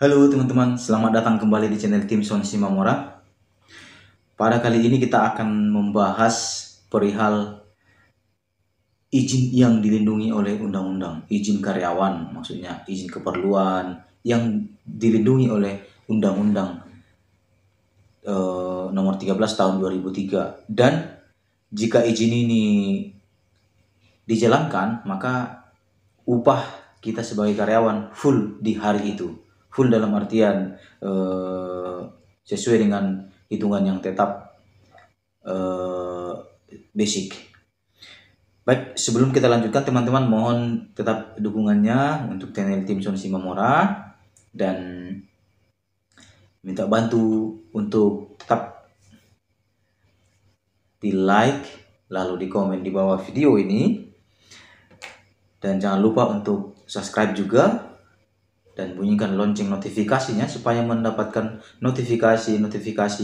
Halo teman-teman, selamat datang kembali di channel Tim Son Simamora. Pada kali ini kita akan membahas perihal izin yang dilindungi oleh undang-undang, izin karyawan, maksudnya izin keperluan yang dilindungi oleh undang-undang nomor 13 tahun 2003. Dan jika izin ini dijalankan, maka upah kita sebagai karyawan full di hari itu. Full dalam artian sesuai dengan hitungan yang tetap basic. Baik, sebelum kita lanjutkan teman-teman, mohon tetap dukungannya untuk channel Tim Son Simamora dan minta bantu untuk tetap di like lalu di komen di bawah video ini, dan jangan lupa untuk subscribe juga dan bunyikan lonceng notifikasinya supaya mendapatkan notifikasi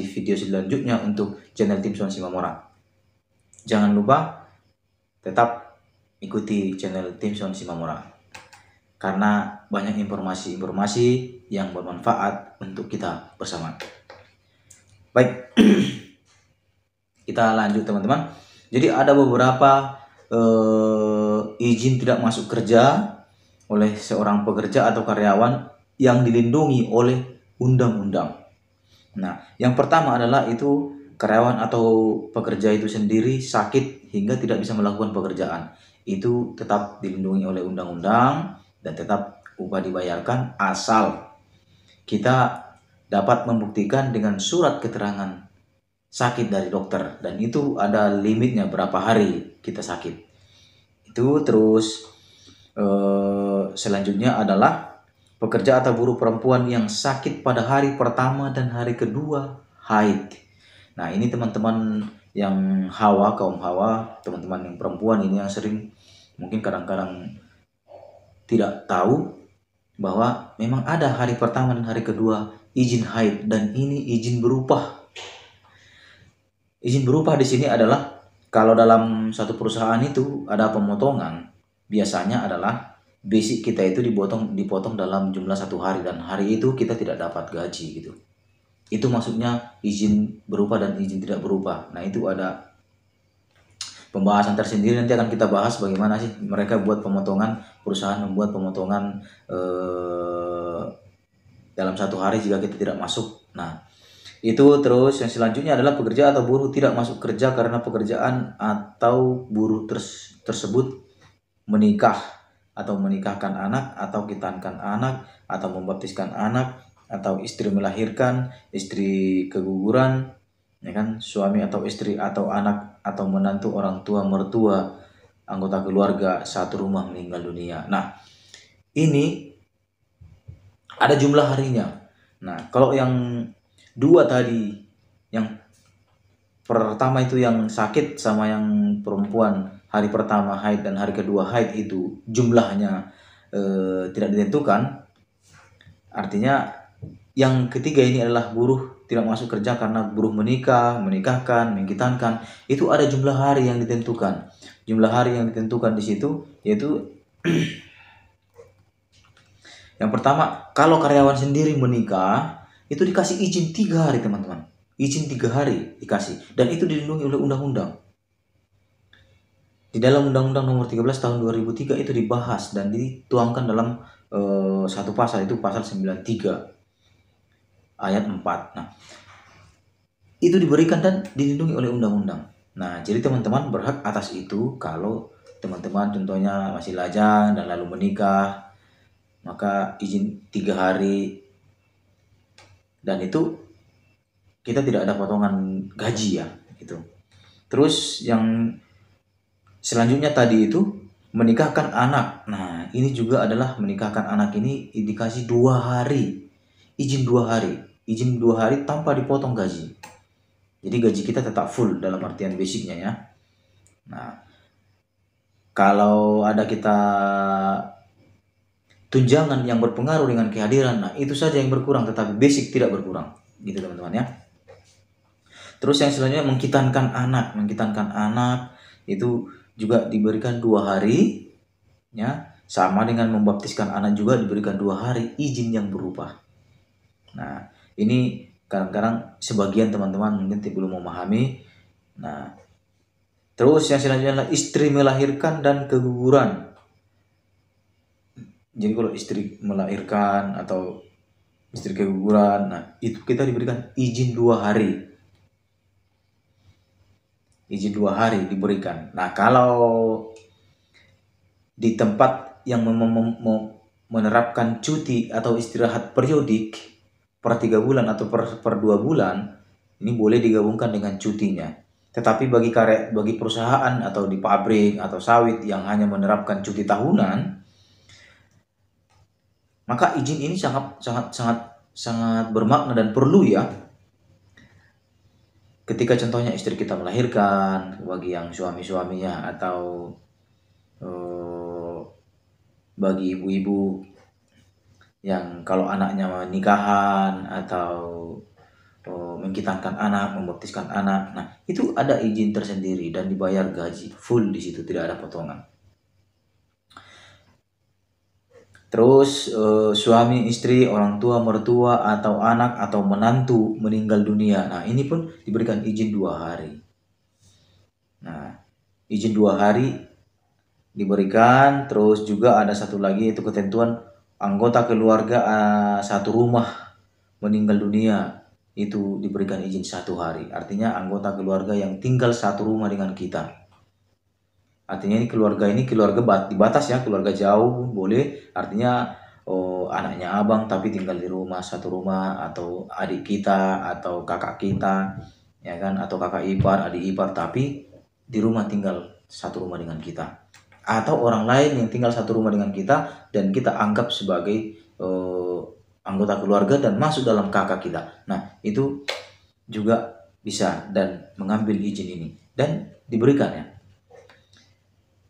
video selanjutnya untuk channel Tim Son Simamora. Jangan lupa tetap ikuti channel Tim Son Simamora karena banyak informasi-informasi yang bermanfaat untuk kita bersama. Baik, kita lanjut teman-teman. Jadi ada beberapa izin tidak masuk kerja oleh seorang pekerja atau karyawan yang dilindungi oleh undang-undang. Nah, yang pertama adalah itu karyawan atau pekerja itu sendiri sakit hingga tidak bisa melakukan pekerjaan. Itu tetap dilindungi oleh undang-undang dan tetap upah dibayarkan asal kita dapat membuktikan dengan surat keterangan sakit dari dokter, dan itu ada limitnya berapa hari kita sakit. Itu terus selanjutnya adalah pekerja atau buruh perempuan yang sakit pada hari pertama dan hari kedua haid. Nah, ini teman-teman yang kaum hawa, teman-teman yang perempuan ini yang sering mungkin kadang-kadang tidak tahu bahwa memang ada hari pertama dan hari kedua izin haid, dan ini izin berupah. Izin berupah di sini adalah kalau dalam satu perusahaan itu ada pemotongan, biasanya adalah basic kita itu dipotong dalam jumlah 1 hari, dan hari itu kita tidak dapat gaji gitu. Itu maksudnya izin berupah dan izin tidak berupah. Nah, itu ada pembahasan tersendiri, nanti akan kita bahas bagaimana sih mereka buat pemotongan, perusahaan membuat pemotongan dalam 1 hari jika kita tidak masuk. Nah, itu terus yang selanjutnya adalah pekerja atau buruh tidak masuk kerja karena pekerjaan atau buruh tersebut menikah atau menikahkan anak atau kitankan anak atau membaptiskan anak atau istri melahirkan, istri keguguran, ya kan, suami atau istri atau anak atau menantu, orang tua, mertua, anggota keluarga satu rumah meninggal dunia. Nah, ini ada jumlah harinya. Nah, kalau yang dua tadi, yang pertama itu yang sakit sama yang perempuan hari pertama haid dan hari kedua haid itu jumlahnya tidak ditentukan. Artinya yang ketiga ini adalah buruh tidak masuk kerja karena buruh menikah, menikahkan, mengkitankan, itu ada jumlah hari yang ditentukan. Jumlah hari yang ditentukan di situ yaitu yang pertama, kalau karyawan sendiri menikah itu dikasih izin 3 hari teman-teman. Izin 3 hari dikasih, dan itu dilindungi oleh undang-undang. Di dalam Undang-Undang nomor 13 tahun 2003 itu dibahas dan dituangkan dalam satu pasal, itu pasal 93 ayat 4. Nah, itu diberikan dan dilindungi oleh undang-undang. Nah, jadi teman-teman berhak atas itu. Kalau teman-teman contohnya masih lajang dan lalu menikah, maka izin 3 hari, dan itu kita tidak ada potongan gaji ya gitu. Terus yang selanjutnya tadi itu menikahkan anak. Nah, ini juga adalah menikahkan anak ini dikasih 2 hari. Izin 2 hari. Izin 2 hari tanpa dipotong gaji. Jadi gaji kita tetap full dalam artian basicnya ya. Nah, kalau ada kita tunjangan yang berpengaruh dengan kehadiran, nah itu saja yang berkurang, tetapi basic tidak berkurang. Gitu teman-teman ya. Terus yang selanjutnya mengkitankan anak itu juga diberikan 2 hari ya, sama dengan membaptiskan anak juga diberikan 2 hari izin yang berupah. Nah, ini kadang-kadang sebagian teman-teman mungkin belum memahami. Nah, terus yang selanjutnya adalah istri melahirkan dan keguguran. Jadi kalau istri melahirkan atau istri keguguran, nah itu kita diberikan izin 2 hari. Izin 2 hari diberikan. Nah, kalau di tempat yang menerapkan cuti atau istirahat periodik per 3 bulan atau per 2 bulan, ini boleh digabungkan dengan cutinya. Tetapi bagi perusahaan atau di pabrik atau sawit yang hanya menerapkan cuti tahunan, maka izin ini sangat bermakna dan perlu ya. Ketika contohnya istri kita melahirkan, bagi yang suami-suaminya atau bagi ibu-ibu yang kalau anaknya nikahan atau mengkitankan anak, membaptiskan anak, nah itu ada izin tersendiri dan dibayar gaji full di situ, tidak ada potongan. Terus suami, istri, orang tua, mertua, atau anak atau menantu meninggal dunia, nah ini pun diberikan izin 2 hari. Nah, izin 2 hari diberikan. Terus juga ada satu lagi, itu ketentuan anggota keluarga satu rumah meninggal dunia, itu diberikan izin 1 hari. Artinya anggota keluarga yang tinggal satu rumah dengan kita. Artinya ini keluarga dibatas ya, keluarga jauh boleh. Artinya anaknya abang tapi tinggal di rumah satu rumah, atau adik kita atau kakak kita, ya kan, atau kakak ipar, adik ipar tapi di rumah tinggal satu rumah dengan kita. Atau orang lain yang tinggal satu rumah dengan kita dan kita anggap sebagai anggota keluarga dan masuk dalam kakak kita. Nah, itu juga bisa dan mengambil izin ini dan diberikan ya.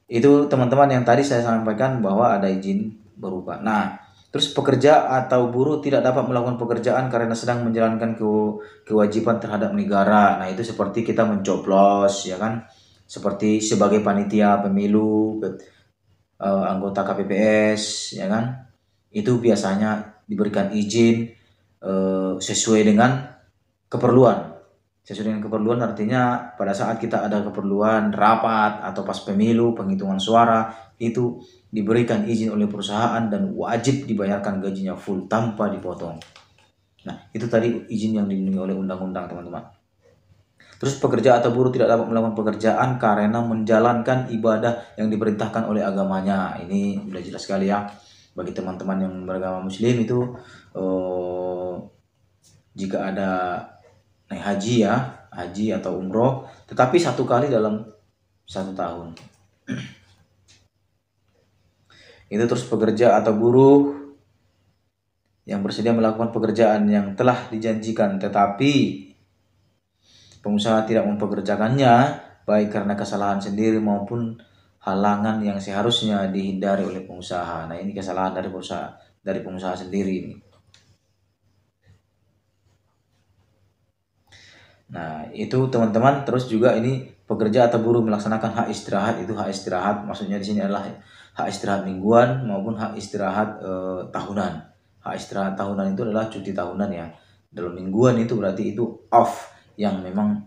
Itu teman-teman yang tadi saya sampaikan bahwa ada izin berupa. Nah, terus pekerja atau buruh tidak dapat melakukan pekerjaan karena sedang menjalankan kewajiban terhadap negara. Nah, itu seperti kita mencoblos, ya kan? Seperti sebagai panitia pemilu, anggota KPPS, ya kan? Itu biasanya diberikan izin sesuai dengan keperluan. Sesuai dengan keperluan artinya pada saat kita ada keperluan rapat atau pas pemilu, penghitungan suara, itu diberikan izin oleh perusahaan dan wajib dibayarkan gajinya full tanpa dipotong. Nah, itu tadi izin yang dilindungi oleh undang-undang, teman-teman. Terus pekerja atau buruh tidak dapat melakukan pekerjaan karena menjalankan ibadah yang diperintahkan oleh agamanya. Ini sudah jelas sekali ya. Bagi teman-teman yang beragama Muslim itu jika ada naik haji ya, haji atau umroh, tetapi 1 kali dalam 1 tahun. Itu terus pekerja atau buruh yang bersedia melakukan pekerjaan yang telah dijanjikan tetapi pengusaha tidak mempekerjakannya, baik karena kesalahan sendiri maupun halangan yang seharusnya dihindari oleh pengusaha. Nah, ini kesalahan dari pengusaha sendiri ini. Nah, itu teman-teman. Terus juga ini pekerja atau buruh melaksanakan hak istirahat. Itu hak istirahat maksudnya di sini adalah hak istirahat mingguan maupun hak istirahat tahunan. Hak istirahat tahunan itu adalah cuti tahunan ya. Dalam mingguan itu berarti itu off, yang memang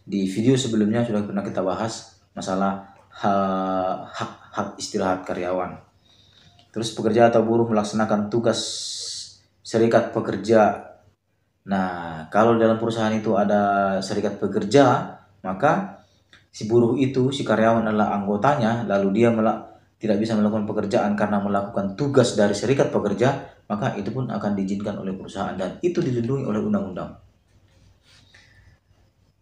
di video sebelumnya sudah pernah kita bahas masalah hak istirahat karyawan. Terus pekerja atau buruh melaksanakan tugas serikat pekerja. Nah, kalau dalam perusahaan itu ada serikat pekerja, maka si buruh itu, si karyawan adalah anggotanya, lalu dia tidak bisa melakukan pekerjaan karena melakukan tugas dari serikat pekerja, maka itu pun akan diizinkan oleh perusahaan dan itu dilindungi oleh undang-undang.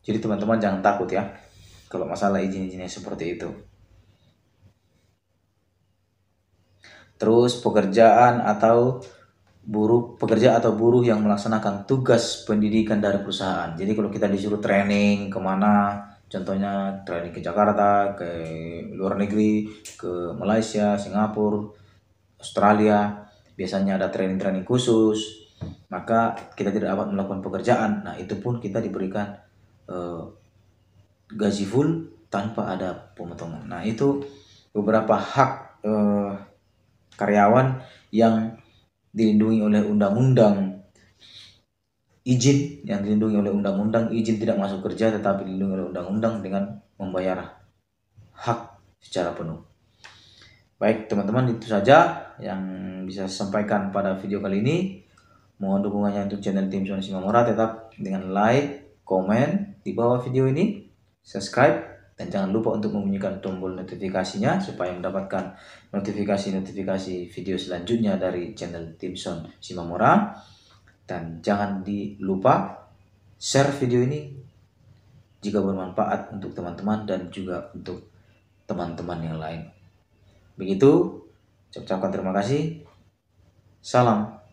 Jadi teman-teman jangan takut ya kalau masalah izin-izinnya seperti itu. Terus pekerja atau buruh yang melaksanakan tugas pendidikan dari perusahaan. Jadi kalau kita disuruh training kemana, contohnya training ke Jakarta, ke luar negeri, ke Malaysia, Singapura, Australia, biasanya ada training khusus, maka kita tidak dapat melakukan pekerjaan. Nah, itu pun kita diberikan gaji full tanpa ada pemotongan. Nah, itu beberapa hak karyawan yang dilindungi oleh undang-undang izin yang dilindungi oleh undang-undang, izin tidak masuk kerja tetapi dilindungi oleh undang-undang dengan membayar hak secara penuh. Baik teman-teman, itu saja yang bisa saya sampaikan pada video kali ini. Mohon dukungannya untuk channel Timson Simamora, tetap dengan like, komen di bawah video ini, subscribe, dan jangan lupa untuk membunyikan tombol notifikasinya supaya mendapatkan notifikasi-notifikasi video selanjutnya dari channel Timson Simamora. Dan jangan lupa share video ini jika bermanfaat untuk teman-teman dan juga untuk teman-teman yang lain. Begitu, saya ucapkan terima kasih. Salam.